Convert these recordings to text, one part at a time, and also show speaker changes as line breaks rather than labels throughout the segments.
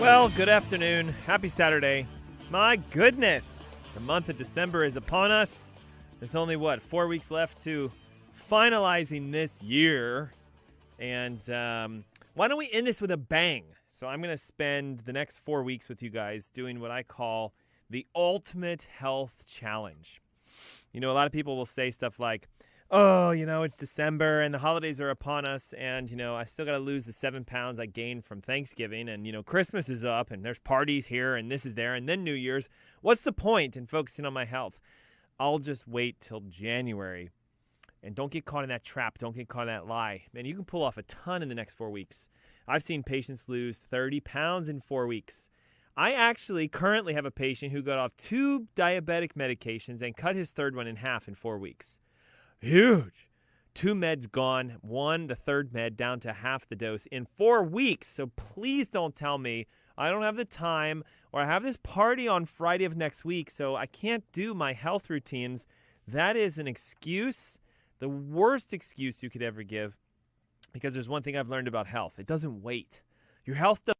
Well, good afternoon. Happy Saturday. My goodness, the month of December is upon us. There's only, 4 weeks left to finalizing this year. And why don't we end this with a bang? So I'm going to spend the next 4 weeks with you guys doing what I call the ultimate health challenge. You know, a lot of people will say stuff like, oh, it's December and the holidays are upon us and, I still got to lose the 7 pounds I gained from Thanksgiving and, Christmas is up and there's parties here and this is there and then New Year's. What's the point in focusing on my health? I'll just wait till January and don't get caught in that trap. Don't get caught in that lie. Man, you can pull off a ton in the next 4 weeks. I've seen patients lose 30 pounds in 4 weeks. I actually currently have a patient who got off 2 diabetic medications and cut his third one in half in 4 weeks. Huge. 2 meds gone, the third med down to half the dose in 4 weeks. So please don't tell me I don't have the time or I have this party on Friday of next week, so I can't do my health routines. That is an excuse, the worst excuse you could ever give, because there's one thing I've learned about health. It doesn't wait. Your health doesn't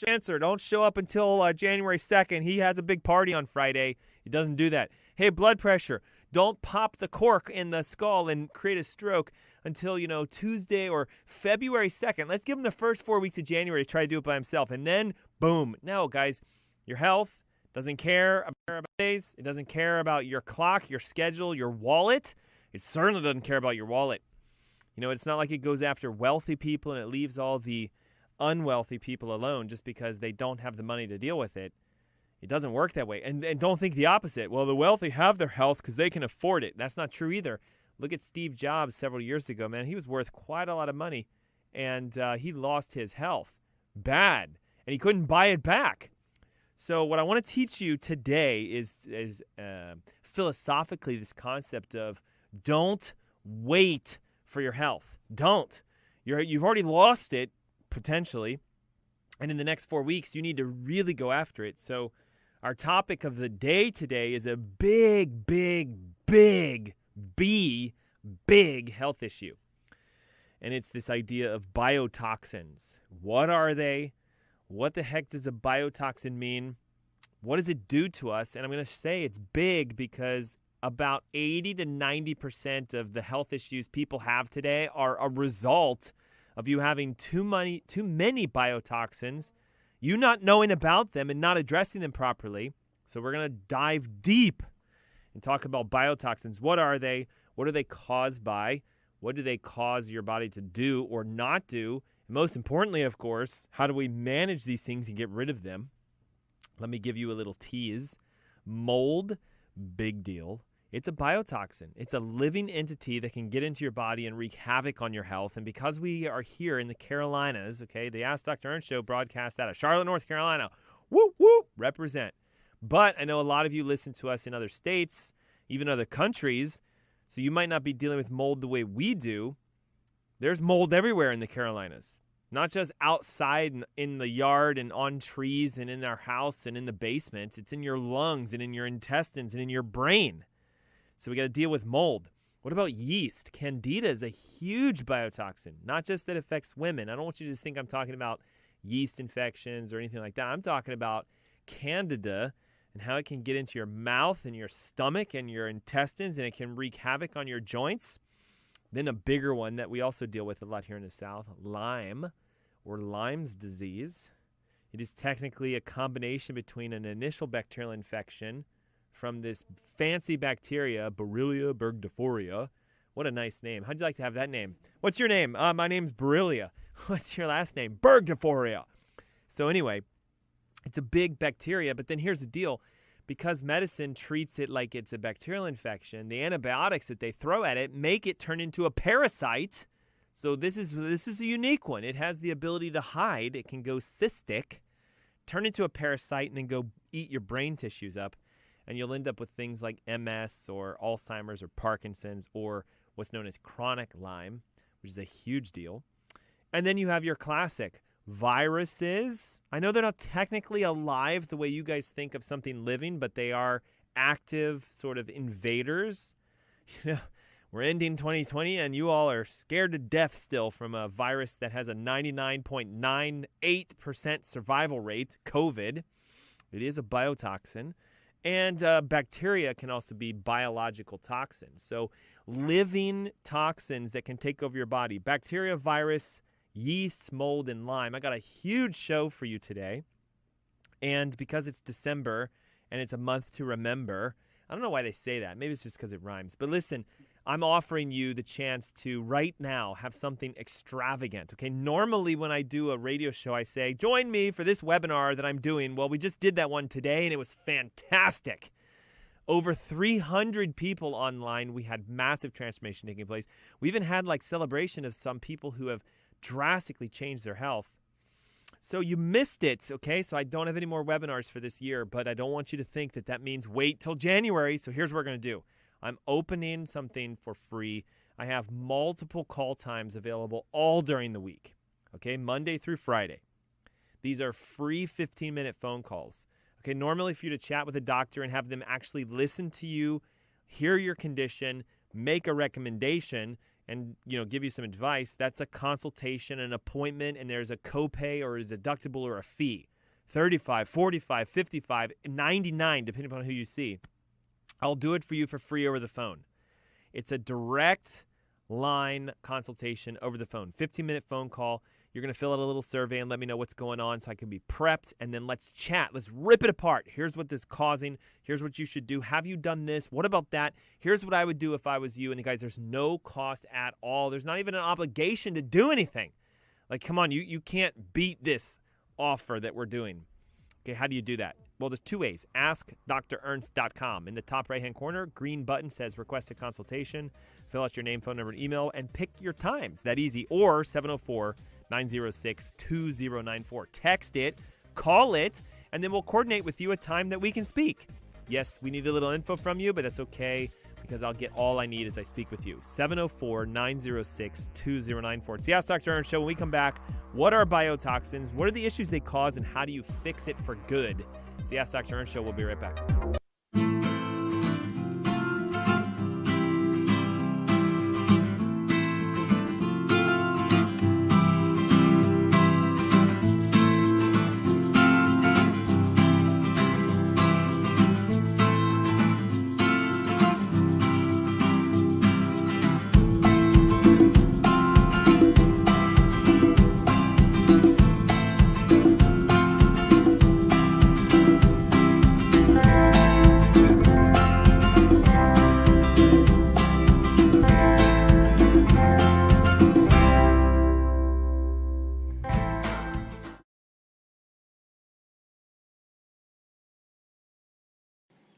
answer. Don't show up until January 2nd. He has a big party on Friday. He doesn't do that. Hey, blood pressure. Don't pop the cork in the skull and create a stroke until, Tuesday or February 2nd. Let's give him the first 4 weeks of January to try to do it by himself. And then, boom. No, guys, your health doesn't care about days. It doesn't care about your clock, your schedule, your wallet. It certainly doesn't care about your wallet. It's not like it goes after wealthy people and it leaves all the unwealthy people alone just because they don't have the money to deal with it. It doesn't work that way. And don't think the opposite. Well, the wealthy have their health because they can afford it. That's not true either. Look at Steve Jobs several years ago, man. He was worth quite a lot of money, and he lost his health bad, and he couldn't buy it back. So what I want to teach you today is philosophically this concept of don't wait for your health. Don't. You've already lost it, potentially, and in the next 4 weeks, you need to really go after it. So our topic of the day today is a big health issue. And it's this idea of biotoxins. What are they? What the heck does a biotoxin mean? What does it do to us? And I'm going to say it's big because about 80 to 90% of the health issues people have today are a result of you having too many biotoxins, you not knowing about them and not addressing them properly. So we're going to dive deep and talk about biotoxins. What are they? What are they caused by? What do they cause your body to do or not do? And most importantly, of course, how do we manage these things and get rid of them? Let me give you a little tease. Mold, big deal. It's a biotoxin. It's a living entity that can get into your body and wreak havoc on your health. And because we are here in the Carolinas, okay, the Ask Dr. Ernst show broadcast out of Charlotte, North Carolina. Whoop, whoop, represent. But I know a lot of you listen to us in other states, even other countries, so you might not be dealing with mold the way we do. There's mold everywhere in the Carolinas, not just outside and in the yard and on trees and in our house and in the basement. It's in your lungs and in your intestines and in your brain. So we got to deal with mold. What about yeast? Candida is a huge biotoxin, not just that affects women. I don't want you to just think I'm talking about yeast infections or anything like that. I'm talking about Candida and how it can get into your mouth and your stomach and your intestines, and it can wreak havoc on your joints. Then a bigger one that we also deal with a lot here in the South, Lyme or Lyme's disease. It is technically a combination between an initial bacterial infection from this fancy bacteria, Borrelia burgdorferi. What a nice name. How'd you like to have that name? What's your name? My name's Borrelia. What's your last name? Burgdorferi. So anyway, it's a big bacteria, but then here's the deal. Because medicine treats it like it's a bacterial infection, the antibiotics that they throw at it make it turn into a parasite. So this is a unique one. It has the ability to hide. It can go cystic, turn into a parasite, and then go eat your brain tissues up. And you'll end up with things like MS or Alzheimer's or Parkinson's or what's known as chronic Lyme, which is a huge deal. And then you have your classic viruses. I know they're not technically alive the way you guys think of something living, but they are active sort of invaders. We're ending 2020, and you all are scared to death still from a virus that has a 99.98% survival rate, COVID. It is a biotoxin. And bacteria can also be biological toxins. So living toxins that can take over your body. Bacteria, virus, yeast, mold, and Lyme. I got a huge show for you today. And because it's December and it's a month to remember, I don't know why they say that. Maybe it's just because it rhymes. But listen, I'm offering you the chance to right now have something extravagant. Okay, normally when I do a radio show, I say, join me for this webinar that I'm doing. Well, we just did that one today, and it was fantastic. Over 300 people online. We had massive transformation taking place. We even had like celebration of some people who have drastically changed their health. So you missed it, okay? So I don't have any more webinars for this year, but I don't want you to think that that means wait till January. So here's what we're going to do. I'm opening something for free. I have multiple call times available all during the week, okay, Monday through Friday. These are free 15-minute phone calls. Okay, normally for you to chat with a doctor and have them actually listen to you, hear your condition, make a recommendation, and give you some advice, that's a consultation, an appointment, and there's a copay or a deductible or a fee. $35, $45, $55, $99, depending upon who you see. I'll do it for you for free over the phone. It's a direct line consultation over the phone. 15-minute phone call. You're going to fill out a little survey and let me know what's going on so I can be prepped. And then let's chat. Let's rip it apart. Here's what this is causing. Here's what you should do. Have you done this? What about that? Here's what I would do if I was you. And guys, there's no cost at all. There's not even an obligation to do anything. Like, come on, you can't beat this offer that we're doing. Okay, how do you do that? Well, there's two ways. AskDrErnst.com. In the top right-hand corner, green button says request a consultation. Fill out your name, phone number, and email, and pick your times. That easy. Or 704-906-2094. Text it, call it, and then we'll coordinate with you a time that we can speak. Yes, we need a little info from you, but that's okay because I'll get all I need as I speak with you. 704-906-2094. It's the Ask Dr. Ernst Show. When we come back, what are biotoxins? What are the issues they cause, and how do you fix it for good? It's the Ask Dr. Ernst Show. We'll be right back.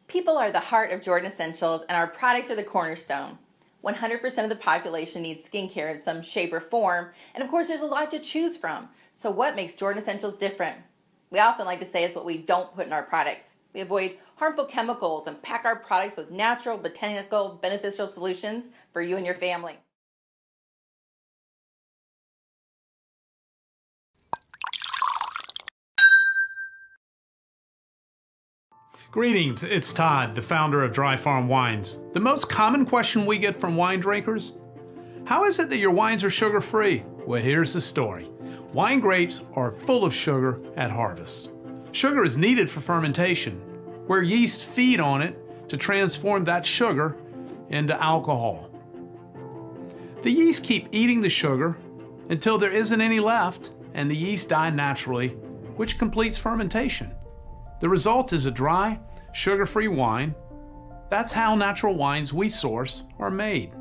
People are the heart of Jordan Essentials, and our products are the cornerstone. 100% of the population needs skincare in some shape or form, and of course there's a lot to choose from. So what makes Jordan Essentials different? We often like to say it's what we don't put in our products. We avoid harmful chemicals and pack our products with natural, botanical, beneficial solutions for you and your family.
Greetings, it's Todd, the founder of Dry Farm Wines. The most common question we get from wine drinkers: how is it that your wines are sugar-free? Well, here's the story. Wine grapes are full of sugar at harvest. Sugar is needed for fermentation, where yeast feed on it to transform that sugar into alcohol. The yeast keep eating the sugar until there isn't any left, and the yeast die naturally, which completes fermentation. The result is a dry, sugar-free wine. That's how natural wines we source are made.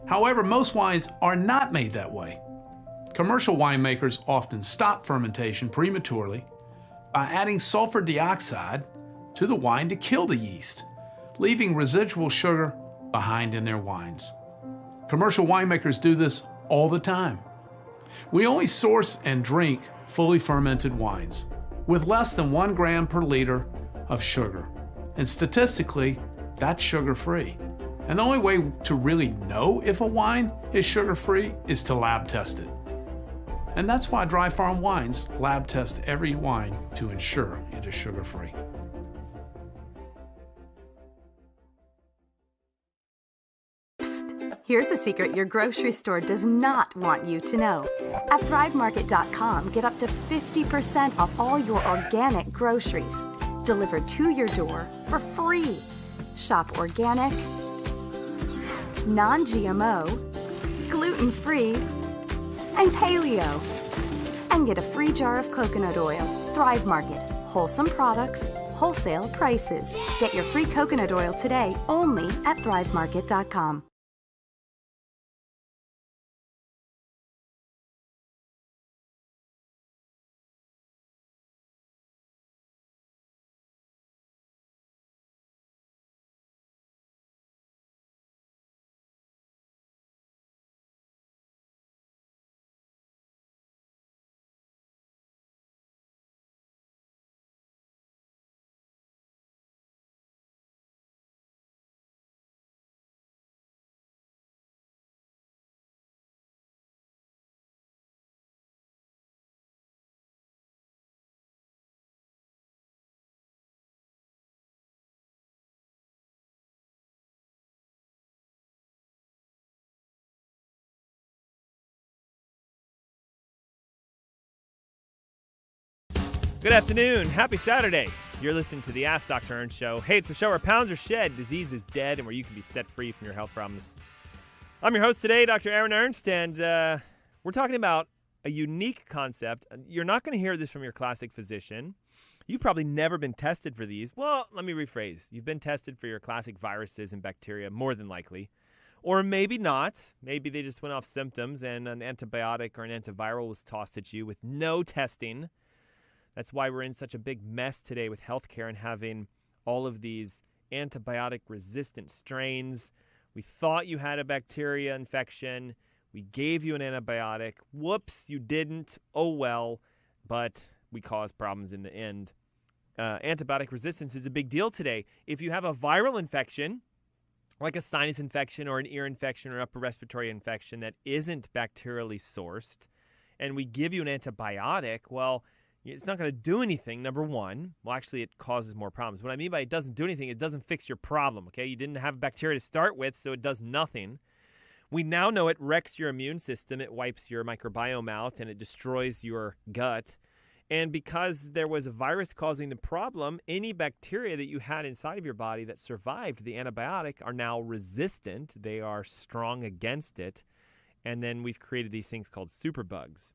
However, most wines are not made that way. Commercial winemakers often stop fermentation prematurely by adding sulfur dioxide to the wine to kill the yeast, leaving residual sugar behind in their wines. Commercial winemakers do this all the time. We only source and drink fully fermented wines with less than 1 gram per liter of sugar. And statistically, that's sugar-free. And the only way to really know if a wine is sugar-free is to lab test it. And that's why Dry Farm Wines lab test every wine to ensure it is sugar-free.
Here's a secret your grocery store does not want you to know. At ThriveMarket.com, get up to 50% off all your organic groceries delivered to your door for free. Shop organic, non-GMO, gluten-free, and paleo. And get a free jar of coconut oil. Thrive Market. Wholesome products, wholesale prices. Get your free coconut oil today only at ThriveMarket.com.
Good afternoon. Happy Saturday. You're listening to the Ask Dr. Ernst Show. Hey, it's a show where pounds are shed, disease is dead, and where you can be set free from your health problems. I'm your host today, Dr. Aaron Ernst, and we're talking about a unique concept. You're not going to hear this from your classic physician. You've probably never been tested for these. Well, let me rephrase. You've been tested for your classic viruses and bacteria, more than likely. Or maybe not. Maybe they just went off symptoms and an antibiotic or an antiviral was tossed at you with no testing. That's why we're in such a big mess today with healthcare and having all of these antibiotic-resistant strains. We thought you had a bacteria infection. We gave you an antibiotic. Whoops, you didn't. Oh, well. But we caused problems in the end. Antibiotic resistance is a big deal today. If you have a viral infection, like a sinus infection or an ear infection or upper respiratory infection that isn't bacterially sourced, and we give you an antibiotic, well, it's not going to do anything, number one. Well, actually, it causes more problems. What I mean by it doesn't do anything, it doesn't fix your problem, okay? You didn't have bacteria to start with, so it does nothing. We now know it wrecks your immune system. It wipes your microbiome out, and it destroys your gut. And because there was a virus causing the problem, any bacteria that you had inside of your body that survived the antibiotic are now resistant. They are strong against it. And then we've created these things called superbugs.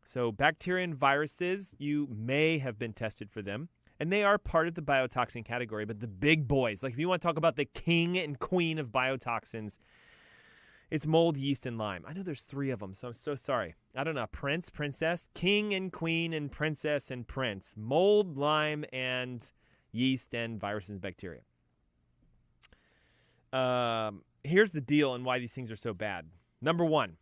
So bacteria and viruses, you may have been tested for them, and they are part of the biotoxin category, but the big boys, like if you want to talk about the king and queen of biotoxins, it's mold, yeast, and Lyme. I know there's 3 of them, so I'm so sorry. I don't know, prince, princess, king and queen and princess and prince. Mold, Lyme, and yeast, and viruses and bacteria. Here's the deal and why these things are so bad. Number 1.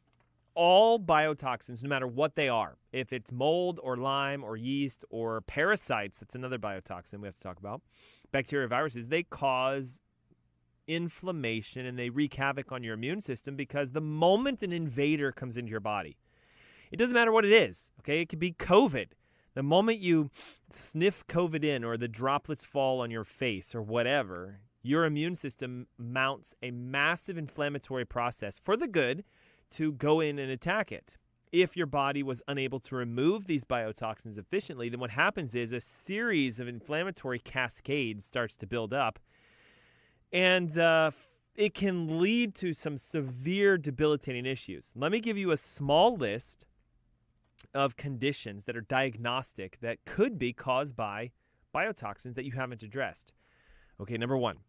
All biotoxins, no matter what they are, if it's mold or Lyme or yeast or parasites, that's another biotoxin we have to talk about, bacteria, viruses, they cause inflammation and they wreak havoc on your immune system because the moment an invader comes into your body, it doesn't matter what it is, okay? It could be COVID. The moment you sniff COVID in or the droplets fall on your face or whatever, your immune system mounts a massive inflammatory process for the good to go in and attack it. If your body was unable to remove these biotoxins efficiently, then what happens is a series of inflammatory cascades starts to build up, and it can lead to some severe debilitating issues. Let me give you a small list of conditions that are diagnostic that could be caused by biotoxins that you haven't addressed. Okay, number 1,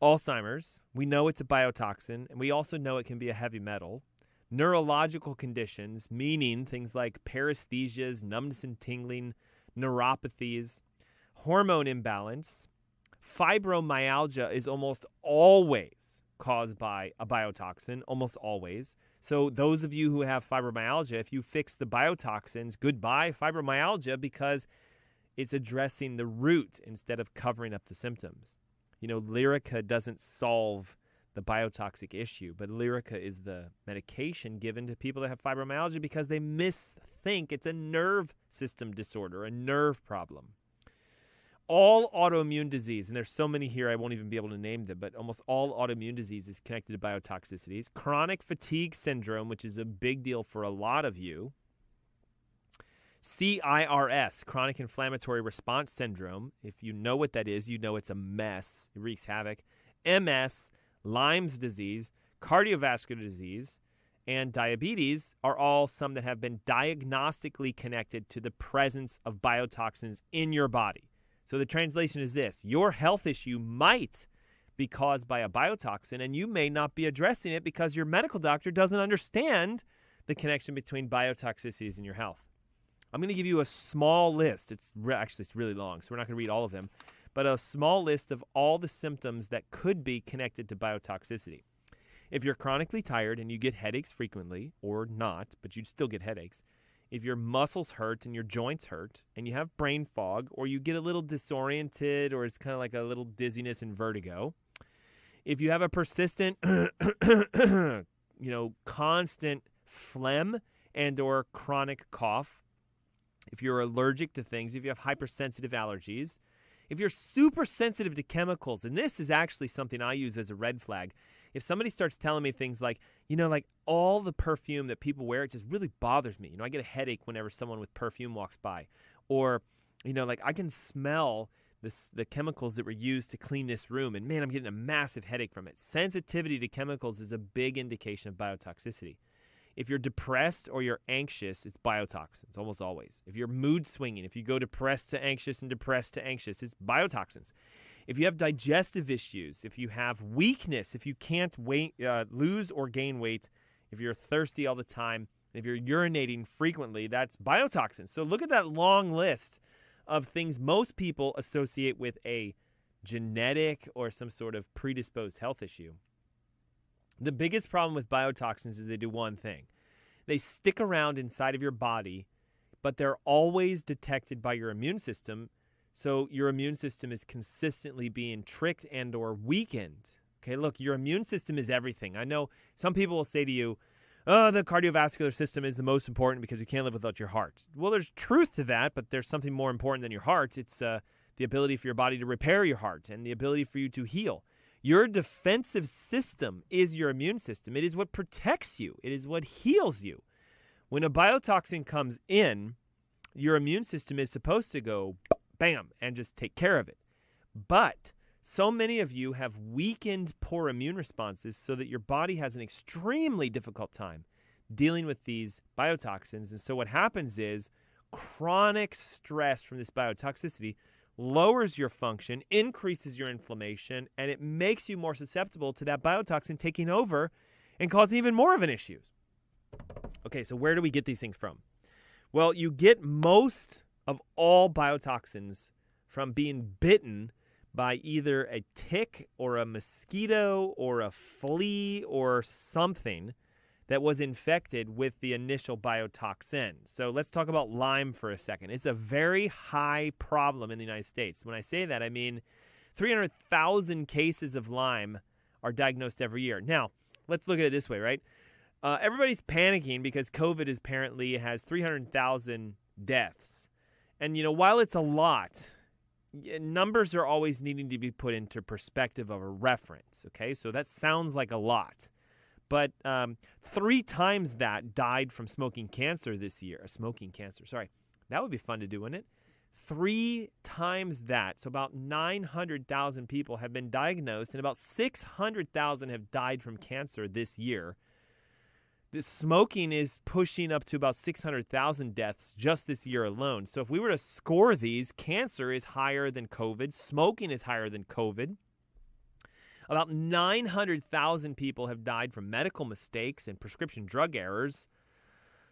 Alzheimer's. We know it's a biotoxin, and we also know it can be a heavy metal. Neurological conditions, meaning things like paresthesias, numbness and tingling, neuropathies, hormone imbalance. Fibromyalgia is almost always caused by a biotoxin, almost always. So those of you who have fibromyalgia, if you fix the biotoxins, goodbye fibromyalgia, because it's addressing the root instead of covering up the symptoms. You know, Lyrica doesn't solve the biotoxic issue, but Lyrica is the medication given to people that have fibromyalgia because they misthink it's a nerve system disorder, a nerve problem. all autoimmune disease, and there's so many here I won't even be able to name them, but almost all autoimmune disease is connected to biotoxicities. Chronic fatigue syndrome, which is a big deal for a lot of you. CIRS, chronic inflammatory response syndrome. If you know what that is, you know it's a mess. It wreaks havoc. MS, Lyme's disease, cardiovascular disease, and diabetes are all some that have been diagnostically connected to the presence of biotoxins in your body. So the translation is this: your health issue might be caused by a biotoxin, and you may not be addressing it because your medical doctor doesn't understand the connection between biotoxicities and your health. I'm going to give you a small list. It's really long, so we're not going to read all of them, but a small list of all the symptoms that could be connected to biotoxicity. If you're chronically tired and you get headaches frequently, or not, but you still get headaches, if your muscles hurt and your joints hurt and you have brain fog, or you get a little disoriented, or it's kind of like a little dizziness and vertigo, if you have a persistent, constant phlegm and or chronic cough, if you're allergic to things, if you have hypersensitive allergies, if you're super sensitive to chemicals, and this is actually something I use as a red flag. If somebody starts telling me things like, like all the perfume that people wear, it just really bothers me. I get a headache whenever someone with perfume walks by. Or, like I can smell the chemicals that were used to clean this room, and man, I'm getting a massive headache from it. Sensitivity to chemicals is a big indication of biotoxicity. If you're depressed or you're anxious, it's biotoxins, almost always. If you're mood swinging, if you go depressed to anxious and depressed to anxious, it's biotoxins. If you have digestive issues, if you have weakness, if you can't lose or gain weight, if you're thirsty all the time, if you're urinating frequently, that's biotoxins. So look at that long list of things most people associate with a genetic or some sort of predisposed health issue. The biggest problem with biotoxins is they do one thing. They stick around inside of your body, but they're always detected by your immune system. So your immune system is consistently being tricked and or weakened. Okay, look, your immune system is everything. I know some people will say to you, oh, the cardiovascular system is the most important because you can't live without your heart. Well, there's truth to that, but there's something more important than your heart. It's the ability for your body to repair your heart and the ability for you to heal. Your defensive system is your immune system. It is what protects you. It is what heals you. When a biotoxin comes in, your immune system is supposed to go bam, and just take care of it. But so many of you have weakened poor immune responses so that your body has an extremely difficult time dealing with these biotoxins. And so what happens is chronic stress from this biotoxicity lowers your function, increases your inflammation, and it makes you more susceptible to that biotoxin taking over and causing even more of an issue. Okay, so where do we get these things from? Well, you get most of all biotoxins from being bitten by either a tick or a mosquito or a flea or something that was infected with the initial biotoxin. So let's talk about Lyme for a second. It's a very high problem in the United States. When I say that, I mean 300,000 cases of Lyme are diagnosed every year. Now, let's look at it this way, right? Everybody's panicking because COVID apparently has 300,000 deaths. And, while it's a lot, numbers are always needing to be put into perspective of a reference, okay? So that sounds like a lot. But 3 times that died from smoking cancer this year. That would be fun to do, wouldn't it? 3 times that. So about 900,000 people have been diagnosed, and about 600,000 have died from cancer this year. The smoking is pushing up to about 600,000 deaths just this year alone. So if we were to score these, cancer is higher than COVID. Smoking is higher than COVID. About 900,000 people have died from medical mistakes and prescription drug errors.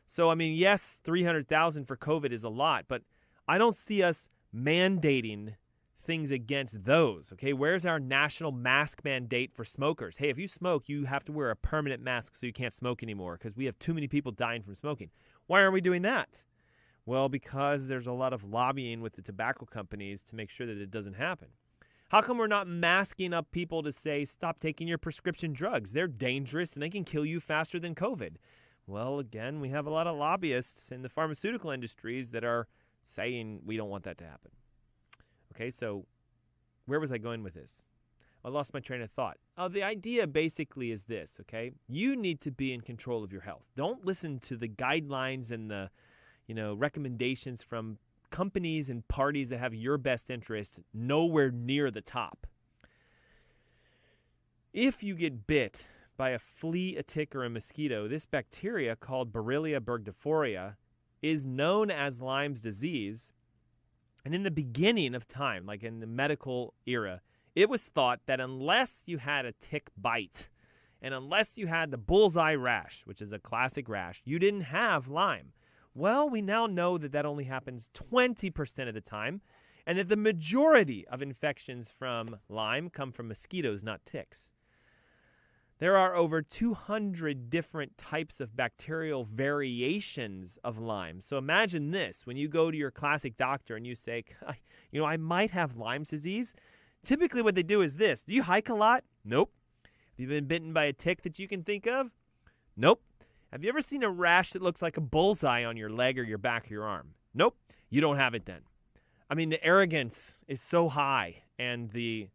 So, yes, 300,000 for COVID is a lot, but I don't see us mandating things against those, okay? Where's our national mask mandate for smokers? Hey, if you smoke, you have to wear a permanent mask so you can't smoke anymore because we have too many people dying from smoking. Why aren't we doing that? Well, because there's a lot of lobbying with the tobacco companies to make sure that it doesn't happen. How come we're not masking up people to say, stop taking your prescription drugs? They're dangerous and they can kill you faster than COVID. Well, again, we have a lot of lobbyists in the pharmaceutical industries that are saying we don't want that to happen. Okay, so where was I going with this? I lost my train of thought. The idea basically is this, okay? You need to be in control of your health. Don't listen to the guidelines and the, recommendations from companies and parties that have your best interest nowhere near the top. If you get bit by a flea, a tick, or a mosquito, this bacteria called Borrelia burgdorferi is known as Lyme's disease. And in the beginning of time, like in the medical era, it was thought that unless you had a tick bite and unless you had the bullseye rash, which is a classic rash, you didn't have Lyme. Well, we now know that that only happens 20% of the time and that the majority of infections from Lyme come from mosquitoes, not ticks. There are over 200 different types of bacterial variations of Lyme. So imagine this, when you go to your classic doctor and you say, I might have Lyme's disease. Typically what they do is this. Do you hike a lot? Nope. Have you been bitten by a tick that you can think of? Nope. Have you ever seen a rash that looks like a bullseye on your leg or your back or your arm? Nope. You don't have it then. I mean, the arrogance is so high and the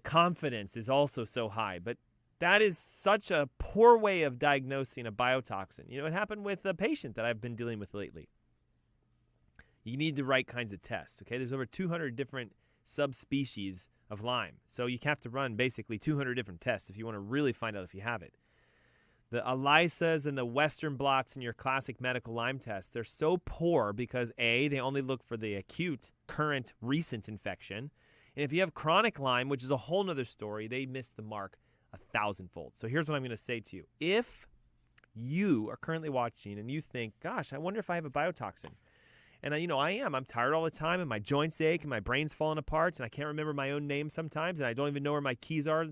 confidence is also so high, but that is such a poor way of diagnosing a biotoxin. It happened with a patient that I've been dealing with lately. You need the right kinds of tests, okay? There's over 200 different subspecies of Lyme. So you have to run basically 200 different tests if you want to really find out if you have it. The ELISAs and the Western blots in your classic medical Lyme test, they're so poor because A, they only look for the acute, current, recent infection. And if you have chronic Lyme, which is a whole nother story, they miss the mark 1,000-fold. So here's what I'm going to say to you. If you are currently watching and you think, gosh, I wonder if I have a biotoxin. And I am. I'm tired all the time, and my joints ache, and my brain's falling apart, and I can't remember my own name sometimes, and I don't even know where my keys are.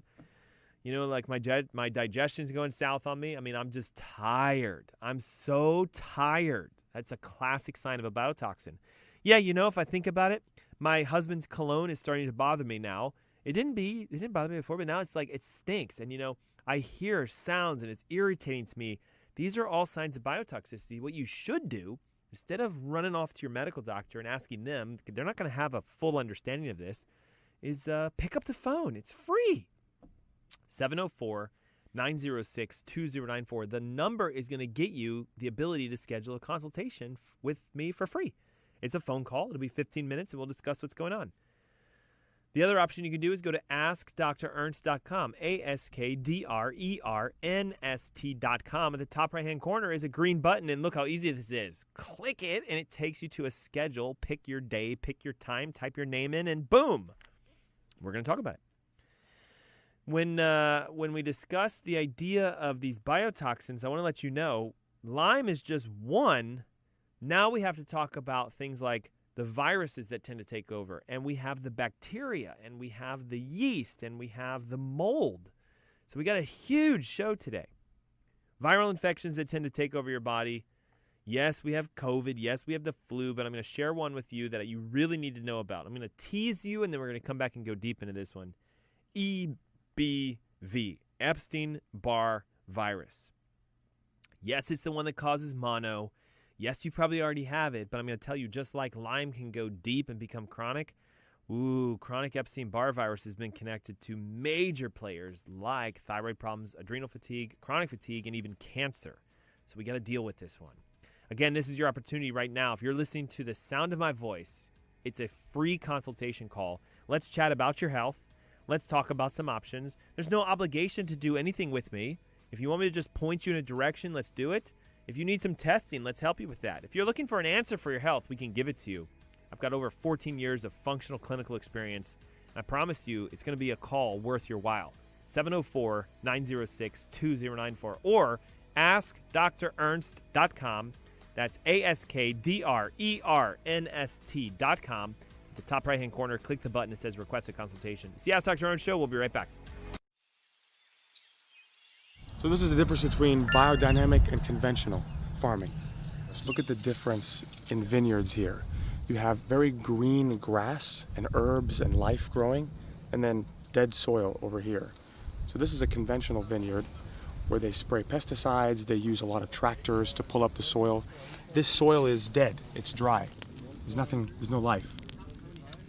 Like my digestion's going south on me. I mean, I'm just tired. I'm so tired. That's a classic sign of a biotoxin. Yeah, if I think about it, my husband's cologne is starting to bother me now. It didn't bother me before, but now it's like it stinks. And, I hear sounds, and it's irritating to me. These are all signs of biotoxicity. What you should do, instead of running off to your medical doctor and asking them, they're not going to have a full understanding of this, is pick up the phone. It's free. 704-906-2094. The number is going to get you the ability to schedule a consultation with me for free. It's a phone call. It'll be 15 minutes, and we'll discuss what's going on. The other option you can do is go to askdrernst.com, AskDrERNST.com. At the top right-hand corner is a green button, and look how easy this is. Click it, and it takes you to a schedule. Pick your day, pick your time, type your name in, and boom, we're going to talk about it. When we discuss the idea of these biotoxins, I want to let you know, Lyme is just one. Now we have to talk about things like the viruses that tend to take over, and we have the bacteria, and we have the yeast, and we have the mold. So we got a huge show today. Viral infections that tend to take over your body. Yes, we have COVID. Yes, we have the flu, but I'm going to share one with you that you really need to know about. I'm going to tease you, and then we're going to come back and go deep into this one. EBV, Epstein-Barr Virus. Yes, it's the one that causes mono. Yes, you probably already have it, but I'm going to tell you, just like Lyme can go deep and become chronic, chronic Epstein-Barr virus has been connected to major players like thyroid problems, adrenal fatigue, chronic fatigue, and even cancer. So we got to deal with this one. Again, this is your opportunity right now. If you're listening to the sound of my voice, it's a free consultation call. Let's chat about your health. Let's talk about some options. There's no obligation to do anything with me. If you want me to just point you in a direction, let's do it. If you need some testing, let's help you with that. If you're looking for an answer for your health, we can give it to you. I've got over 14 years of functional clinical experience. I promise you it's going to be a call worth your while. 704-906-2094 or askdrernst.com. That's AskDrERNST.com. At the top right-hand corner, click the button that says Request a Consultation. It's the Ask Dr. Ernst Show. We'll be right back.
So this is the difference between biodynamic and conventional farming. Look at the difference in vineyards here. You have very green grass and herbs and life growing, and then dead soil over here. So this is a conventional vineyard where they spray pesticides, they use a lot of tractors to pull up the soil. This soil is dead, it's dry. There's no life.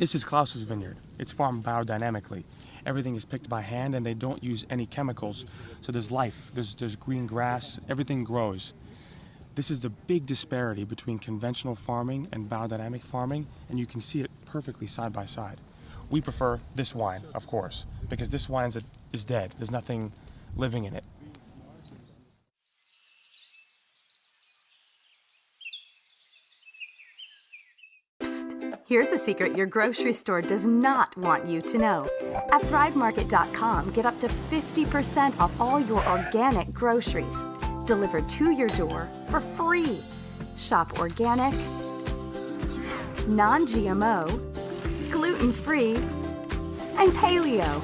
This is Klaus's vineyard. It's farmed biodynamically. Everything is picked by hand, and they don't use any chemicals. So there's life, there's green grass, everything grows. This is the big disparity between conventional farming and biodynamic farming, and you can see it perfectly side by side. We prefer this wine, of course, because this wine is dead. There's nothing living in it.
Here's a secret your grocery store does not want you to know. At ThriveMarket.com, get up to 50% off all your organic groceries, delivered to your door for free. Shop organic, non-GMO, gluten-free, and paleo.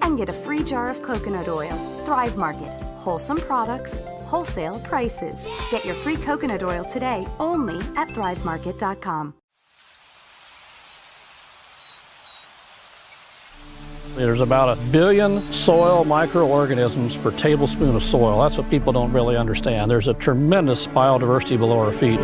And get a free jar of coconut oil. Thrive Market. Wholesome products, wholesale prices. Get your free coconut oil today only at ThriveMarket.com.
There's about 1 billion soil microorganisms per tablespoon of soil. That's what people don't really understand. There's a tremendous biodiversity below our feet.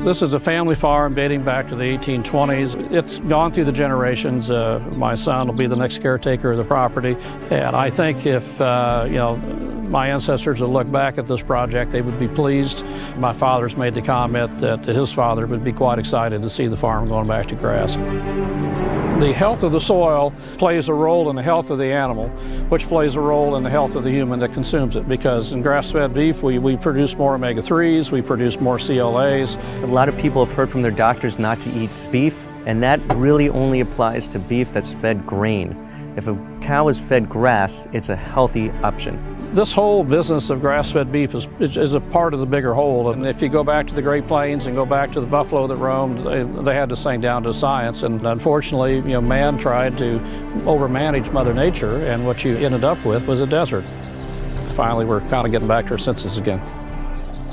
This is a family farm dating back to the 1820s. It's gone through the generations. My son will be the next caretaker of the property. And I think if, my ancestors would look back at this project, they would be pleased. My father's made the comment that his father would be quite excited to see the farm going back to grass. The health of the soil plays a role in the health of the animal, which plays a role in the health of the human that consumes it, because in grass-fed beef, we produce more omega-3s, we produce more CLAs.
A lot of people have heard from their doctors not to eat beef, and that really only applies to beef that's fed grain. If a cow is fed grass, it's a healthy option.
This whole business of grass-fed beef is a part of the bigger whole. And if you go back to the Great Plains and go back to the buffalo that roamed, they had this thing down to science. And unfortunately, man tried to overmanage Mother Nature, and what you ended up with was a desert. Finally, we're kind of getting back to our senses again.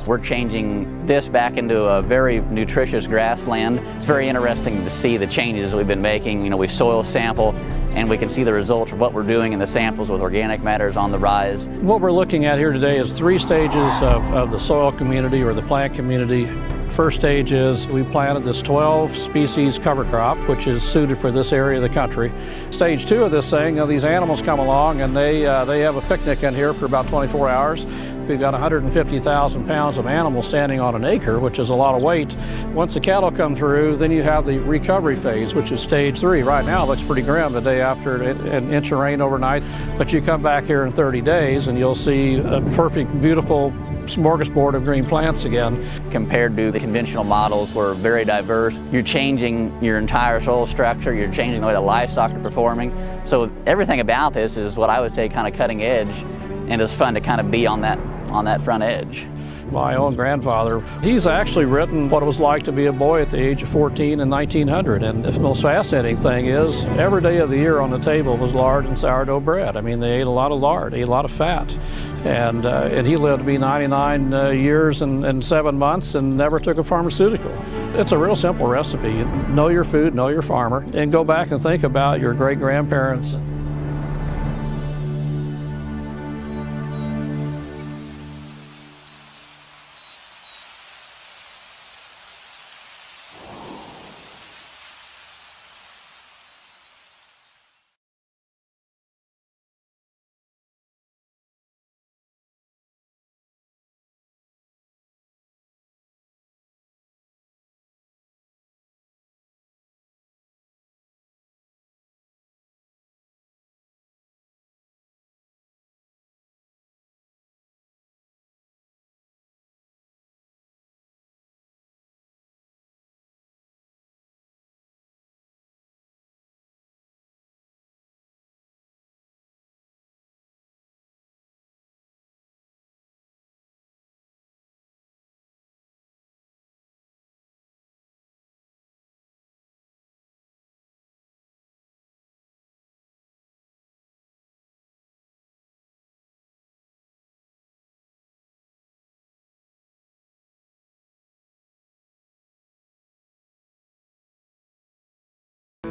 We're changing this back into a very nutritious grassland. It's very interesting to see the changes we've been making. We soil sample, and we can see the results of what we're doing in the samples with organic matters on the rise.
What we're looking at here today is 3 stages of the soil community or the plant community. First stage is we planted this 12 species cover crop, which is suited for this area of the country. Stage 2 of this thing, these animals come along and they have a picnic in here for about 24 hours. We've got 150,000 pounds of animals standing on an acre, which is a lot of weight. Once the cattle come through, then you have the recovery phase, which is stage 3. Right now it looks pretty grim the day after an inch of rain overnight, but you come back here in 30 days and you'll see a perfect, beautiful smorgasbord of green plants again.
Compared to the conventional models, we're very diverse. You're changing your entire soil structure, you're changing the way the livestock are performing. So everything about this is what I would say kind of cutting edge, and it's fun to kind of be on that front edge.
My own grandfather, he's actually written what it was like to be a boy at the age of 14 in 1900. And the most fascinating thing is every day of the year on the table was lard and sourdough bread. I mean, they ate a lot of lard, ate a lot of fat. And he lived to be 99 years and 7 months and never took a pharmaceutical. It's a real simple recipe. Know your food, know your farmer, and go back and think about your great-grandparents.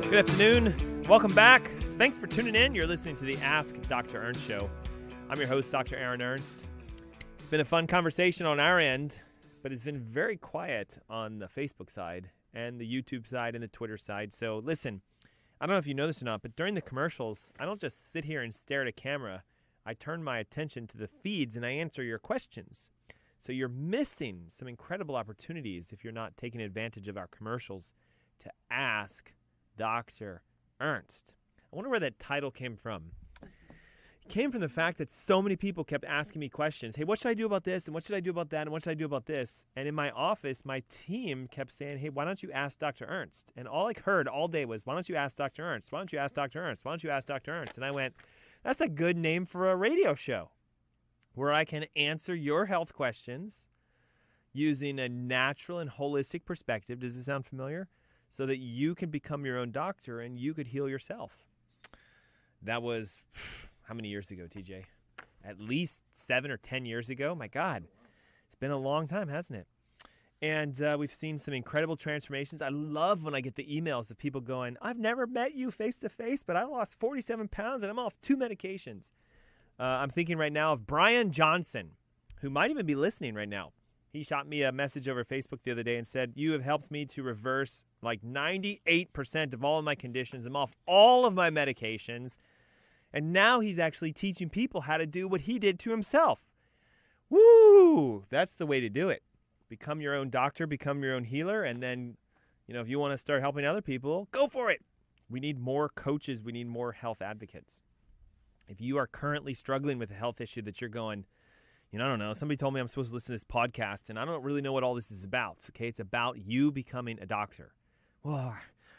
Good afternoon. Welcome back. Thanks for tuning in. You're listening to the Ask Dr. Ernst show. I'm your host, Dr. Aaron Ernst. It's been a fun conversation on our end, but it's been very quiet on the Facebook side and the YouTube side and the Twitter side. So listen, I don't know if you know this or not, but during the commercials, I don't just sit here and stare at a camera. I turn my attention to the feeds and I answer your questions. So you're missing some incredible opportunities if you're not taking advantage of our commercials to ask Dr. Ernst. I wonder where that title came from. It came from the fact that so many people kept asking me questions. Hey, what should I do about this? And what should I do about that? And what should I do about this? And in my office, my team kept saying, hey, why don't you ask Dr. Ernst? And all I heard all day was, why don't you ask Dr. Ernst? Why don't you ask Dr. Ernst? Why don't you ask Dr. Ernst? And I went, that's a good name for a radio show where I can answer your health questions using a natural and holistic perspective. Does this sound familiar? So that you can become your own doctor and you could heal yourself. That was, how many years ago, TJ? At least 7 or 10 years ago. My God, it's been a long time, hasn't it? And we've seen some incredible transformations. I love when I get the emails of people going, I've never met you face to face, but I lost 47 pounds and I'm off 2 medications. I'm thinking right now of Brian Johnson, who might even be listening right now. He shot me a message over Facebook the other day and said, you have helped me to reverse like 98% of all of my conditions. I'm off all of my medications. And now he's actually teaching people how to do what he did to himself. Woo! That's the way to do it. Become your own doctor, become your own healer. And then, if you want to start helping other people, go for it. We need more coaches. We need more health advocates. If you are currently struggling with a health issue that you're going, I don't know, somebody told me I'm supposed to listen to this podcast, and I don't really know what all this is about. Okay, it's about you becoming a doctor. Well,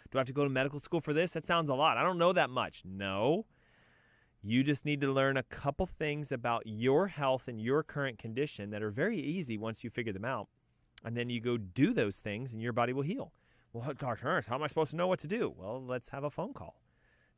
do I have to go to medical school for this? That sounds a lot. I don't know that much. No. You just need to learn a couple things about your health and your current condition that are very easy once you figure them out. And then you go do those things, and your body will heal. Well, Dr. Ernst, how am I supposed to know what to do? Well, let's have a phone call.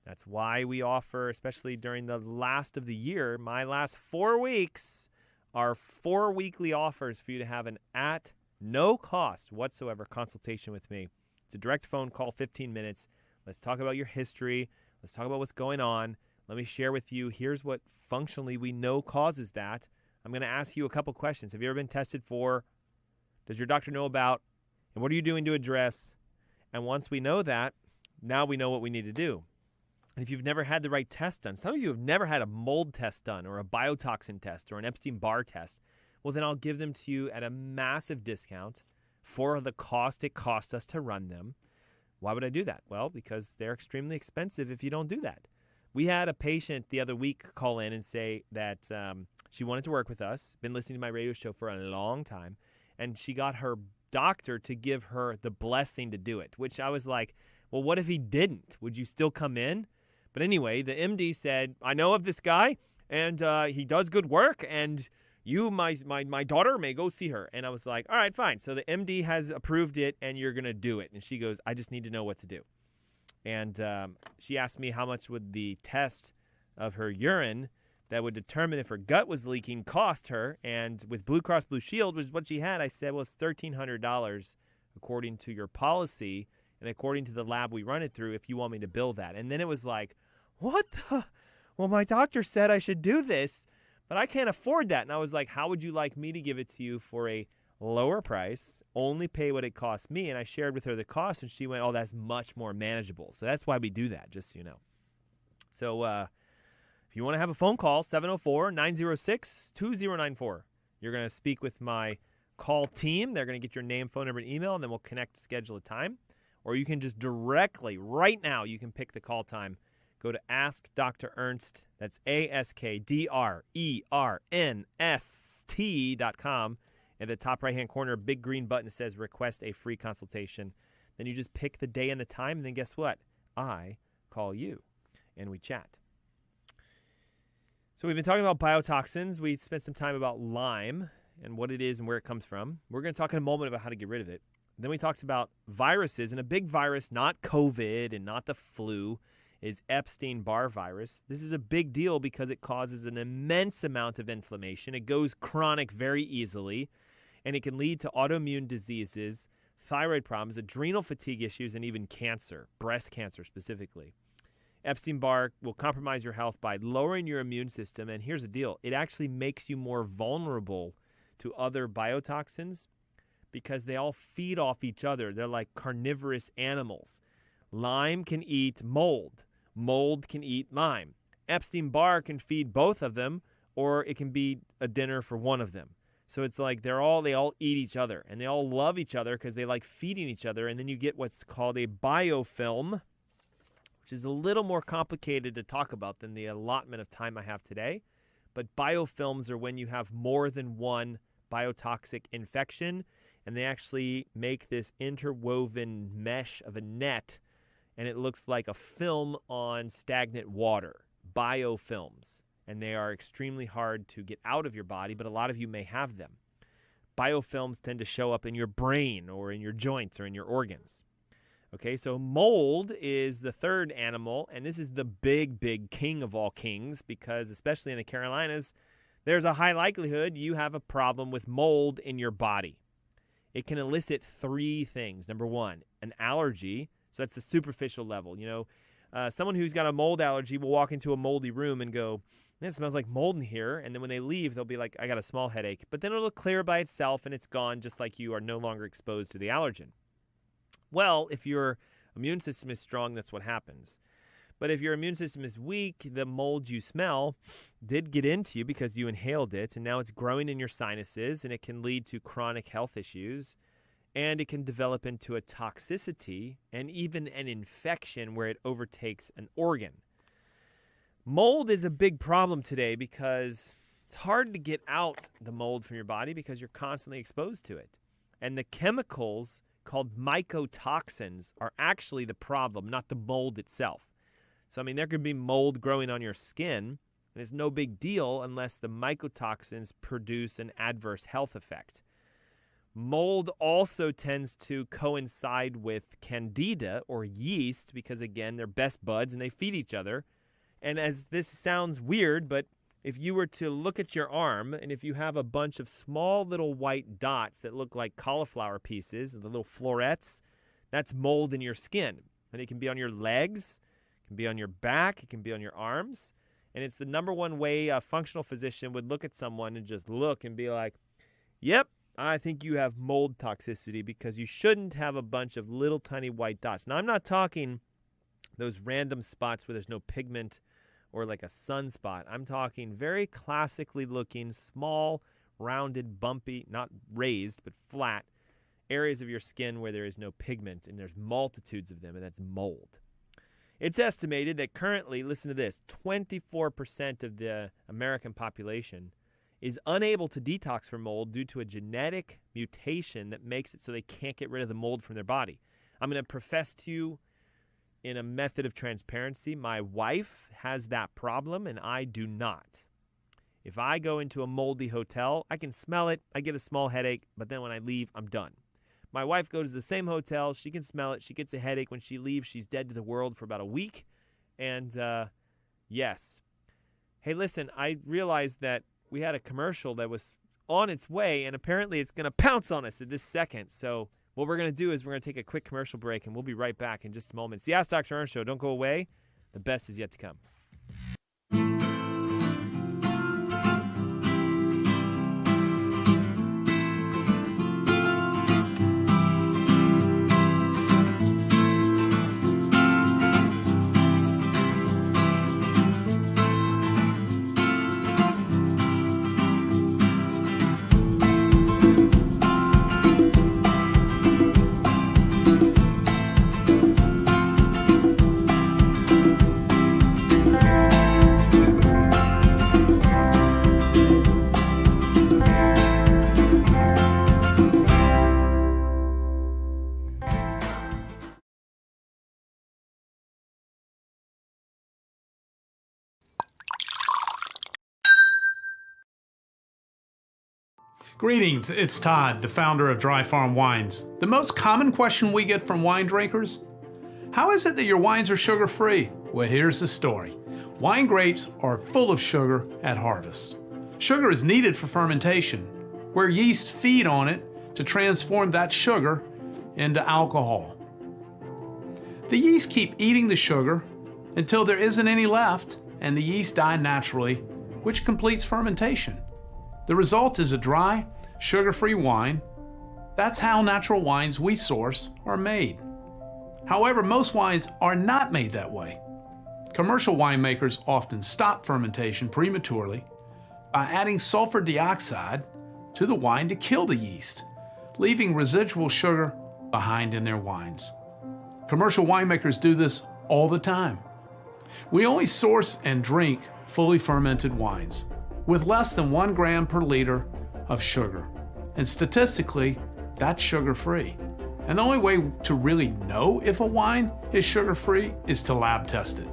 That's why we offer, especially during the last of the year, my last 4 weeks, are 4 weekly offers for you to have an at no cost whatsoever consultation with me. It's a direct phone call, 15 minutes. Let's talk about your history. Let's talk about what's going on. Let me share with you, here's what functionally we know causes that. I'm going to ask you a couple questions. Have you ever been tested for? Does your doctor know about? And what are you doing to address? And once we know that, now we know what we need to do. And if you've never had the right test done, some of you have never had a mold test done or a biotoxin test or an Epstein-Barr test, well, then I'll give them to you at a massive discount for the cost it costs us to run them. Why would I do that? Well, because they're extremely expensive if you don't do that. We had a patient the other week call in and say that she wanted to work with us, been listening to my radio show for a long time, and she got her doctor to give her the blessing to do it, which I was like, well, what if he didn't? Would you still come in? But anyway, the MD said, I know of this guy, and he does good work, and you, my daughter, may go see her. And I was like, all right, fine. So the MD has approved it, and you're going to do it. And she goes, I just need to know what to do. And she asked me how much would the test of her urine that would determine if her gut was leaking cost her. And with Blue Cross Blue Shield, which is what she had, I said, well, it's $1,300 according to your policy and according to the lab we run it through if you want me to bill that. And then it was like, what the? Well, my doctor said I should do this, but I can't afford that. And I was like, how would you like me to give it to you for a lower price, only pay what it costs me? And I shared with her the cost, and she went, oh, that's much more manageable. So that's why we do that, just so you know. So if you want to have a phone call, 704-906-2094. You're going to speak with my call team. They're going to get your name, phone number, and email, and then we'll connect to schedule a time. Or you can just directly, right now, you can pick the call time. Go to Ask Dr. Ernst. That's AskDrErnst.com. At the top right-hand corner, a big green button that says Request a Free Consultation. Then you just pick the day and the time, and then guess what? I call you, and we chat. So we've been talking about biotoxins. We spent some time about Lyme and what it is and where it comes from. We're going to talk in a moment about how to get rid of it. Then we talked about viruses, and a big virus, not COVID and not the flu, is Epstein-Barr Virus. This is a big deal because it causes an immense amount of inflammation. It goes chronic very easily, and it can lead to autoimmune diseases, thyroid problems, adrenal fatigue issues, and even cancer, breast cancer specifically. Epstein-Barr will compromise your health by lowering your immune system, and here's the deal. It actually makes you more vulnerable to other biotoxins because they all feed off each other. They're like carnivorous animals. Lyme can eat mold. Mold can eat Lyme. Epstein-Barr can feed both of them, or it can be a dinner for one of them. So it's like they all eat each other, and they all love each other because they like feeding each other. And then you get what's called a biofilm, which is a little more complicated to talk about than the allotment of time I have today. But biofilms are when you have more than one biotoxic infection, and they actually make this interwoven mesh of a net, and it looks like a film on stagnant water. Biofilms. And they are extremely hard to get out of your body, but a lot of you may have them. Biofilms tend to show up in your brain or in your joints or in your organs. Okay, so mold is the third animal, and this is the big, big king of all kings, because especially in the Carolinas, there's a high likelihood you have a problem with mold in your body. It can elicit three things. Number one, an allergy. So that's the superficial level. Someone who's got a mold allergy will walk into a moldy room and go, it smells like mold in here. And then when they leave, they'll be like, I got a small headache. But then it'll clear by itself and it's gone, just like you are no longer exposed to the allergen. Well, if your immune system is strong, that's what happens. But if your immune system is weak, the mold you smell did get into you because you inhaled it, and now it's growing in your sinuses, and it can lead to chronic health issues, and it can develop into a toxicity and even an infection where it overtakes an organ. Mold is a big problem today because it's hard to get out the mold from your body because you're constantly exposed to it. And the chemicals called mycotoxins are actually the problem, not the mold itself. So, there could be mold growing on your skin, and it's no big deal unless the mycotoxins produce an adverse health effect. Mold also tends to coincide with Candida or yeast because, again, they're best buds and they feed each other. And as this sounds weird, but if you were to look at your arm and if you have a bunch of small little white dots that look like cauliflower pieces, the little florets, that's mold in your skin. And it can be on your legs, it can be on your back, it can be on your arms. And it's the number one way a functional physician would look at someone and just look and be like, yep, I think you have mold toxicity, because you shouldn't have a bunch of little tiny white dots. Now, I'm not talking those random spots where there's no pigment or like a sunspot. I'm talking very classically looking, small, rounded, bumpy, not raised, but flat areas of your skin where there is no pigment, and there's multitudes of them, and that's mold. It's estimated that currently, listen to this, 24% of the American population is unable to detox from mold due to a genetic mutation that makes it so they can't get rid of the mold from their body. I'm going to profess to you in a method of transparency, my wife has that problem and I do not. If I go into a moldy hotel, I can smell it, I get a small headache, but then when I leave, I'm done. My wife goes to the same hotel, she can smell it, she gets a headache. When she leaves, she's dead to the world for about a week. And yes. Hey, listen, I realized that we had a commercial that was on its way, and apparently it's going to pounce on us at this second. So what we're going to do is we're going to take a quick commercial break, and we'll be right back in just a moment. It's the Ask Dr. Ernst Show. Don't go away. The best is yet to come.
Greetings, it's Todd, the founder of Dry Farm Wines. The most common question we get from wine drinkers: how is it that your wines are sugar-free? Well, here's the story. Wine grapes are full of sugar at harvest. Sugar is needed for fermentation, where yeast feed on it to transform that sugar into alcohol. The yeast keep eating the sugar until there isn't any left, and the yeast die naturally, which completes fermentation. The result is a dry, sugar-free wine That's how natural wines we source are made. However, most wines are not made that way. Commercial winemakers often stop fermentation prematurely by adding sulfur dioxide to the wine to kill the yeast, leaving residual sugar behind in their wines. Commercial winemakers do this all the time. We only source and drink fully fermented wines with less than 1 gram per liter of sugar. And statistically, that's sugar-free. And the only way to really know if a wine is sugar-free is to lab test it.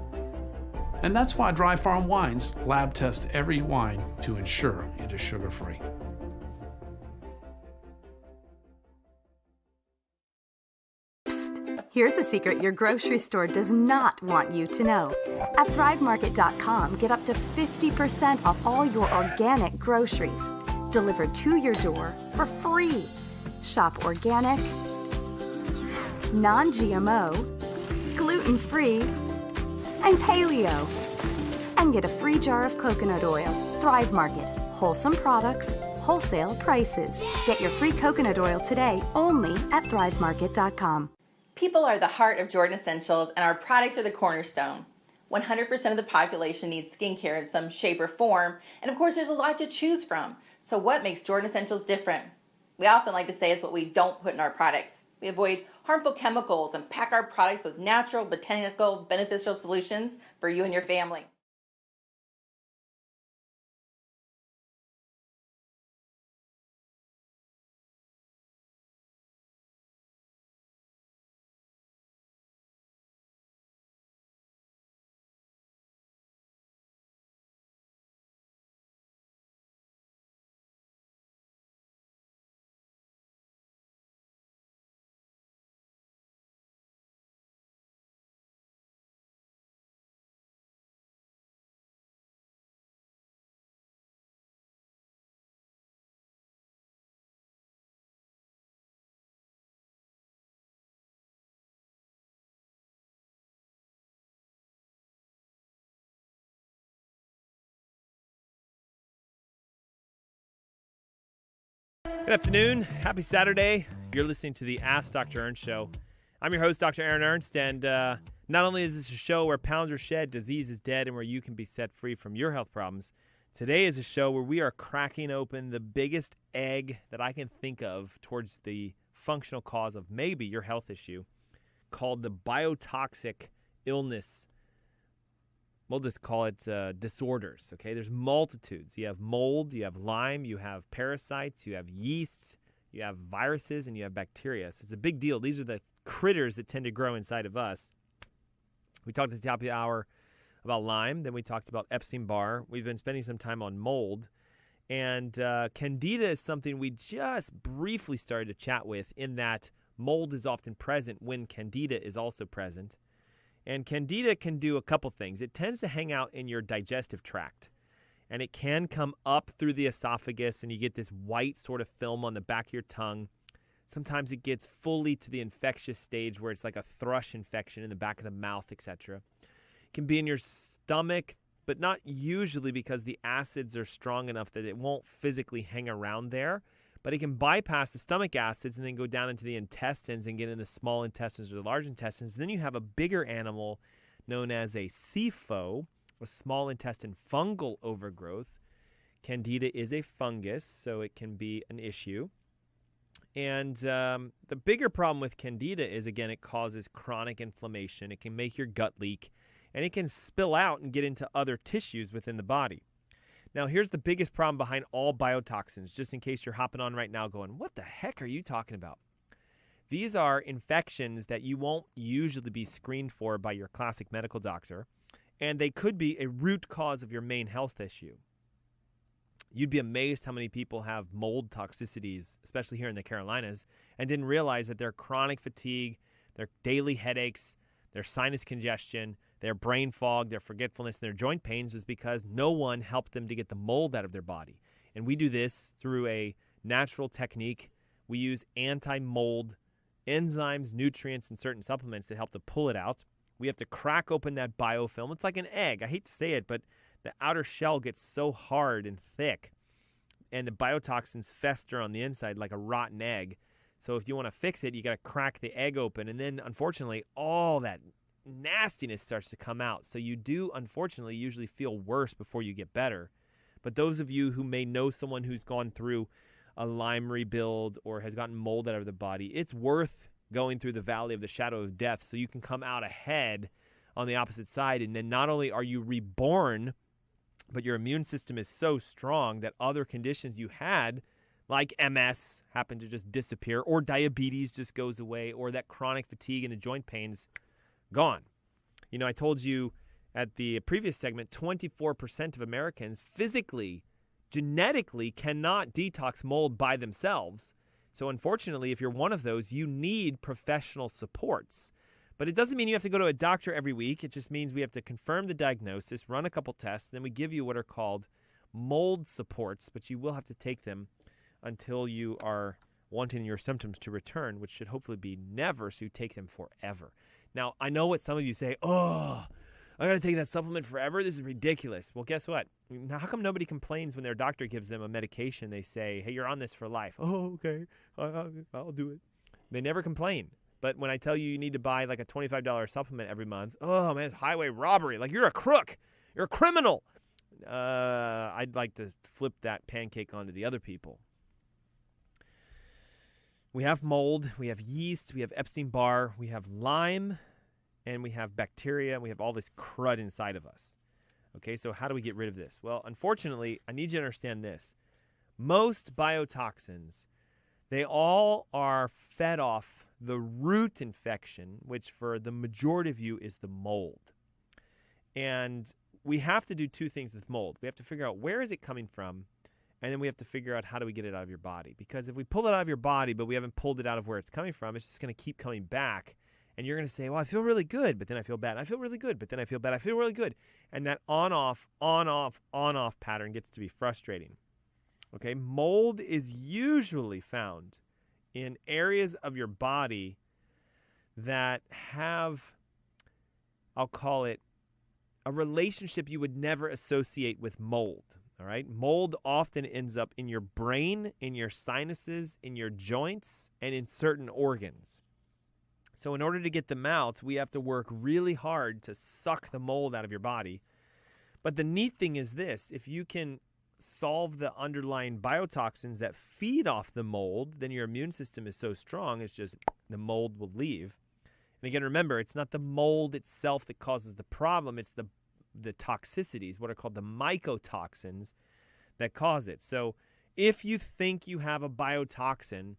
And that's why Dry Farm Wines lab test every wine to ensure it is sugar-free.
Here's a secret your grocery store does not want you to know. At ThriveMarket.com, get up to 50% off all your organic groceries delivered to your door for free. Shop organic, non-GMO, gluten-free, and paleo. And get a free jar of coconut oil. Thrive Market. Wholesome products, wholesale prices. Get your free coconut oil today only at ThriveMarket.com.
People are the heart of Jordan Essentials, and our products are the cornerstone. 100% of the population needs skincare in some shape or form, and of course there's a lot to choose from. So what makes Jordan Essentials different? We often like to say it's what we don't put in our products. We avoid harmful chemicals and pack our products with natural, botanical, beneficial solutions for you and your family.
Good afternoon. Happy Saturday. You're listening to the Ask Dr. Ernst Show. I'm your host, Dr. Aaron Ernst, and not only is this a show where pounds are shed, disease is dead, and where you can be set free from your health problems, today is a show where we are cracking open the biggest egg that I can think of towards the functional cause of maybe your health issue, called the biotoxic illness. We'll just call it disorders, okay? There's multitudes. You have mold, you have Lyme, you have parasites, you have yeast, you have viruses, and you have bacteria. So it's a big deal. These are the critters that tend to grow inside of us. We talked at the top of the hour about Lyme. Then we talked about Epstein-Barr. We've been spending some time on mold. And Candida is something we just briefly started to chat with, in that mold is often present when Candida is also present. And Candida can do a couple things. It tends to hang out in your digestive tract, and it can come up through the esophagus, and you get this white sort of film on the back of your tongue. Sometimes it gets fully to the infectious stage where it's like a thrush infection in the back of the mouth, etc. It can be in your stomach, but not usually, because the acids are strong enough that it won't physically hang around there. But it can bypass the stomach acids and then go down into the intestines and get in the small intestines or the large intestines. Then you have a bigger animal known as a SIFO, a small intestine fungal overgrowth. Candida is a fungus, so it can be an issue. And the bigger problem with Candida is, again, it causes chronic inflammation. It can make your gut leak, and it can spill out and get into other tissues within the body. Now, here's the biggest problem behind all biotoxins, just in case you're hopping on right now going, what the heck are you talking about? These are infections that you won't usually be screened for by your classic medical doctor, and they could be a root cause of your main health issue. You'd be amazed how many people have mold toxicities, especially here in the Carolinas, and didn't realize that their chronic fatigue, their daily headaches, their sinus congestion, their brain fog, their forgetfulness, and their joint pains was because no one helped them to get the mold out of their body. And we do this through a natural technique. We use anti-mold enzymes, nutrients, and certain supplements that help to pull it out. We have to crack open that biofilm. It's like an egg. I hate to say it, but the outer shell gets so hard and thick, and the biotoxins fester on the inside like a rotten egg. So if you want to fix it, you got to crack the egg open. And then, unfortunately, all that nastiness starts to come out. So you do, unfortunately, usually feel worse before you get better. But those of you who may know someone who's gone through a Lyme rebuild or has gotten mold out of the body, it's worth going through the valley of the shadow of death so you can come out ahead on the opposite side. And then not only are you reborn, but your immune system is so strong that other conditions you had, like MS, happen to just disappear, or diabetes just goes away, or that chronic fatigue and the joint pains gone. You know, I told you at the previous segment, 24% of Americans physically, genetically cannot detox mold by themselves. So unfortunately, if you're one of those, you need professional supports. But it doesn't mean you have to go to a doctor every week. It just means we have to confirm the diagnosis, run a couple tests, then we give you what are called mold supports, but you will have to take them until you are wanting your symptoms to return, which should hopefully be never, so you take them forever. Now, I know what some of you say, oh, I got to take that supplement forever? This is ridiculous. Well, guess what? Now, how come nobody complains when their doctor gives them a medication? They say, hey, you're on this for life. Oh, okay, I'll do it. They never complain. But when I tell you you need to buy like a $25 supplement every month, oh, man, it's highway robbery. Like, you're a crook. You're a criminal. I'd like to flip that pancake onto the other people. We have mold, we have yeast, we have Epstein-Barr, we have Lyme, and we have bacteria, and we have all this crud inside of us. Okay, so how do we get rid of this? Well, unfortunately, I need you to understand this. Most biotoxins, they all are fed off the root infection, which for the majority of you is the mold. And we have to do two things with mold. We have to figure out where is it coming from, and then we have to figure out how do we get it out of your body. Because if we pull it out of your body, but we haven't pulled it out of where it's coming from, it's just going to keep coming back. And you're going to say, well, I feel really good, but then I feel bad. I feel really good, but then I feel bad. I feel really good. And that on-off, on-off, on-off pattern gets to be frustrating. Okay, mold is usually found in areas of your body that have, I'll call it, a relationship you would never associate with mold. All right. Mold often ends up in your brain, in your sinuses, in your joints, and in certain organs. So in order to get them out, we have to work really hard to suck the mold out of your body. But the neat thing is this: if you can solve the underlying biotoxins that feed off the mold, then your immune system is so strong, it's just the mold will leave. And again, remember, it's not the mold itself that causes the problem. It's the toxicities, what are called the mycotoxins, that cause it. So if you think you have a biotoxin,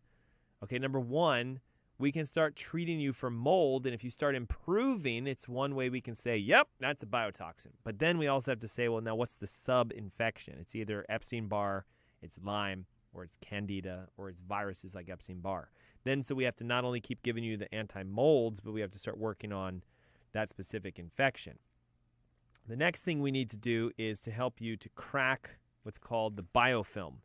okay, number one, we can start treating you for mold. And if you start improving, it's one way we can say, yep, that's a biotoxin. But then we also have to say, well, now what's the sub-infection? It's either Epstein-Barr, it's Lyme, or it's Candida, or it's viruses like Epstein-Barr. Then so we have to not only keep giving you the anti-molds, but we have to start working on that specific infection. The next thing we need to do is to help you to crack what's called the biofilm.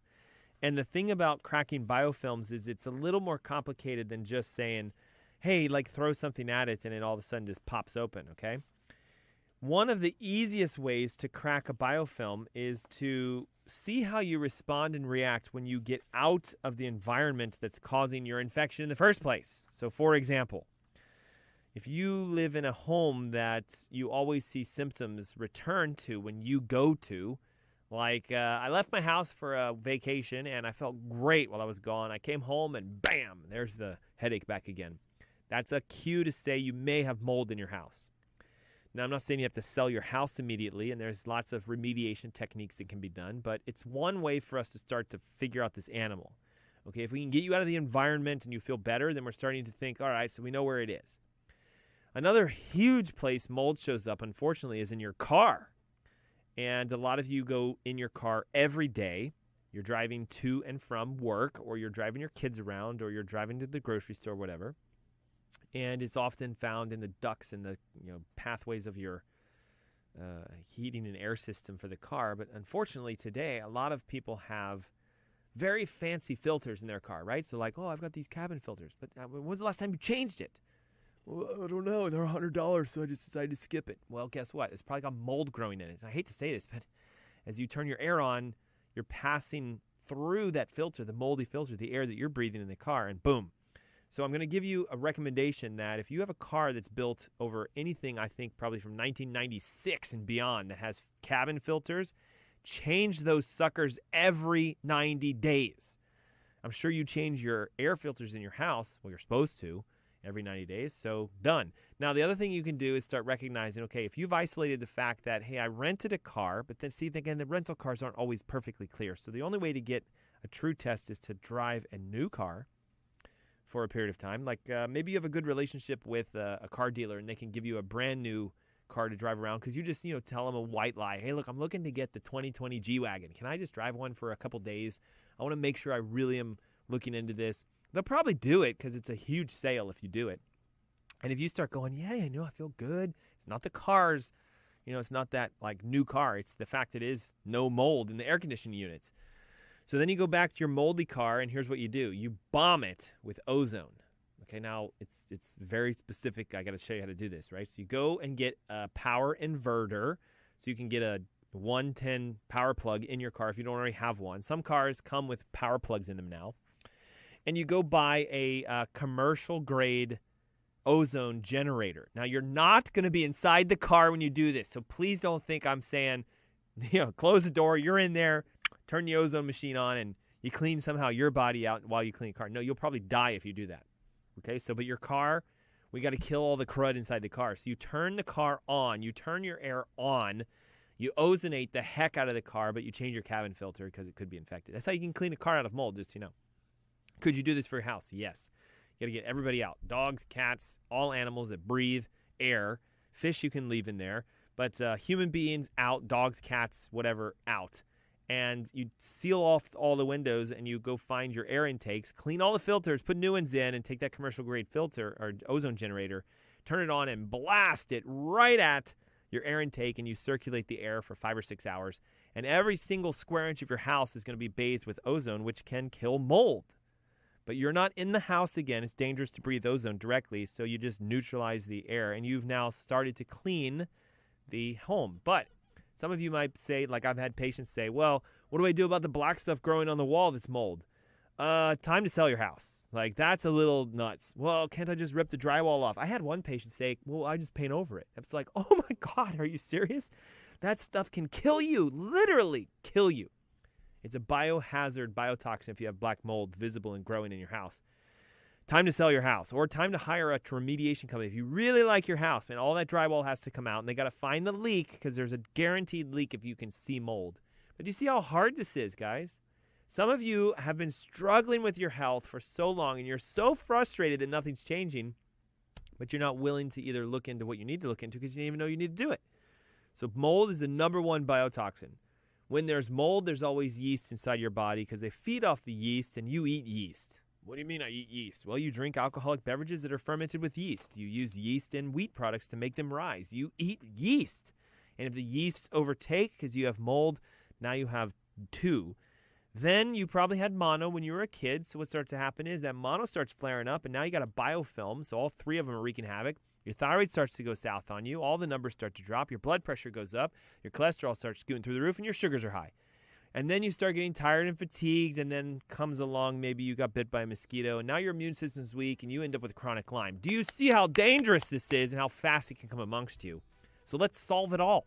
And the thing about cracking biofilms is it's a little more complicated than just saying, hey, like throw something at it and it all of a sudden just pops open, okay? One of the easiest ways to crack a biofilm is to see how you respond and react when you get out of the environment that's causing your infection in the first place. So for example, if you live in a home that you always see symptoms return to when you go to, like I left my house for a vacation and I felt great while I was gone. I came home and bam, there's the headache back again. That's a cue to say you may have mold in your house. Now, I'm not saying you have to sell your house immediately, and there's lots of remediation techniques that can be done, but it's one way for us to start to figure out this animal. Okay, if we can get you out of the environment and you feel better, then we're starting to think, all right, so we know where it is. Another huge place mold shows up, unfortunately, is in your car. And a lot of you go in your car every day. You're driving to and from work, or you're driving your kids around, or you're driving to the grocery store, whatever. And it's often found in the ducts and the pathways of your heating and air system for the car. But unfortunately today, a lot of people have very fancy filters in their car, right? So like, oh, I've got these cabin filters. But when was the last time you changed it? Well, I don't know. They're $100, so I just decided to skip it. Well, guess what? It's probably got mold growing in it. And I hate to say this, but as you turn your air on, you're passing through that filter, the moldy filter, the air that you're breathing in the car, and boom, So I'm going to give you a recommendation that if you have a car that's built over anything, I think probably from 1996 and beyond, that has cabin filters, change those suckers every 90 days. I'm sure you change your air filters in your house. Well, you're supposed to every 90 days, so done. Now, the other thing you can do is start recognizing, okay, if you've isolated the fact that, hey, I rented a car, but then see, again, the rental cars aren't always perfectly clear. So the only way to get a true test is to drive a new car for a period of time. Like maybe you have a good relationship with a car dealer and they can give you a brand new car to drive around because you just, tell them a white lie. Hey, look, I'm looking to get the 2020 G-Wagon. Can I just drive one for a couple days? I want to make sure I really am looking into this. They'll probably do it because it's a huge sale if you do it. And if you start going, yeah, I know, I feel good. It's not the cars. It's not that like new car. It's the fact it is no mold in the air conditioning units. So then you go back to your moldy car, and here's what you do. You bomb it with ozone. Okay, now it's very specific. I got to show you how to do this, right? So you go and get a power inverter. So you can get a 110 power plug in your car if you don't already have one. Some cars come with power plugs in them now. And you go buy a commercial-grade ozone generator. Now, you're not going to be inside the car when you do this, so please don't think I'm saying, close the door, you're in there, turn the ozone machine on, and you clean somehow your body out while you clean a car. No, you'll probably die if you do that. Okay, but your car, we got to kill all the crud inside the car. So you turn the car on, you turn your air on, you ozonate the heck out of the car, but you change your cabin filter because it could be infected. That's how you can clean a car out of mold, just so you know. Could you do this for your house? Yes. You got to get everybody out. Dogs, cats, all animals that breathe air. Fish you can leave in there. But human beings out, dogs, cats, whatever, out. And you seal off all the windows and you go find your air intakes, clean all the filters, put new ones in, and take that commercial-grade filter or ozone generator, turn it on and blast it right at your air intake, and you circulate the air for 5 or 6 hours. And every single square inch of your house is going to be bathed with ozone, which can kill mold. But you're not in the house again. It's dangerous to breathe ozone directly, so you just neutralize the air, and you've now started to clean the home. But some of you might say, like I've had patients say, well, what do I do about the black stuff growing on the wall that's mold? Time to sell your house. Like, that's a little nuts. Well, can't I just rip the drywall off? I had one patient say, well, I just paint over it. I was like, oh my God, are you serious? That stuff can kill you, literally kill you. It's a biohazard, biotoxin if you have black mold visible and growing in your house. Time to sell your house, or time to hire a remediation company. If you really like your house, man, all that drywall has to come out, and they got to find the leak because there's a guaranteed leak if you can see mold. But do you see how hard this is, guys? Some of you have been struggling with your health for so long, and you're so frustrated that nothing's changing, but you're not willing to either look into what you need to look into because you didn't even know you need to do it. So mold is the number one biotoxin. When there's mold, there's always yeast inside your body because they feed off the yeast, and you eat yeast. What do you mean I eat yeast? Well, you drink alcoholic beverages that are fermented with yeast. You use yeast in wheat products to make them rise. You eat yeast. And if the yeast overtake because you have mold, now you have 2. Then you probably had mono when you were a kid. So what starts to happen is that mono starts flaring up, and now you got a biofilm. So all 3 of them are wreaking havoc. Your thyroid starts to go south on you. All the numbers start to drop. Your blood pressure goes up. Your cholesterol starts scooting through the roof, and your sugars are high. And then you start getting tired and fatigued, and then comes along, maybe you got bit by a mosquito, and now your immune system's weak, and you end up with chronic Lyme. Do you see how dangerous this is and how fast it can come amongst you? So let's solve it all.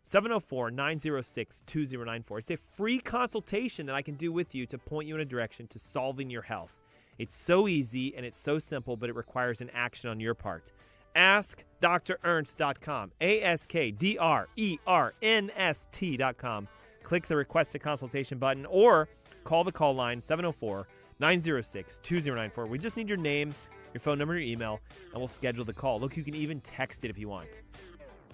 704-906-2094. It's a free consultation that I can do with you to point you in a direction to solving your health. It's so easy, and it's so simple, but it requires an action on your part. AskDrErnst.com. AskDrErnst.com. Click the Request a Consultation button or call the call line 704-906-2094. We just need your name, your phone number, your email, and we'll schedule the call. Look, you can even text it if you want.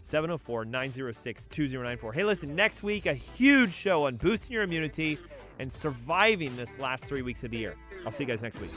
704-906-2094. Hey, listen, next week, a huge show on boosting your immunity and surviving this last 3 weeks of the year. I'll see you guys next week.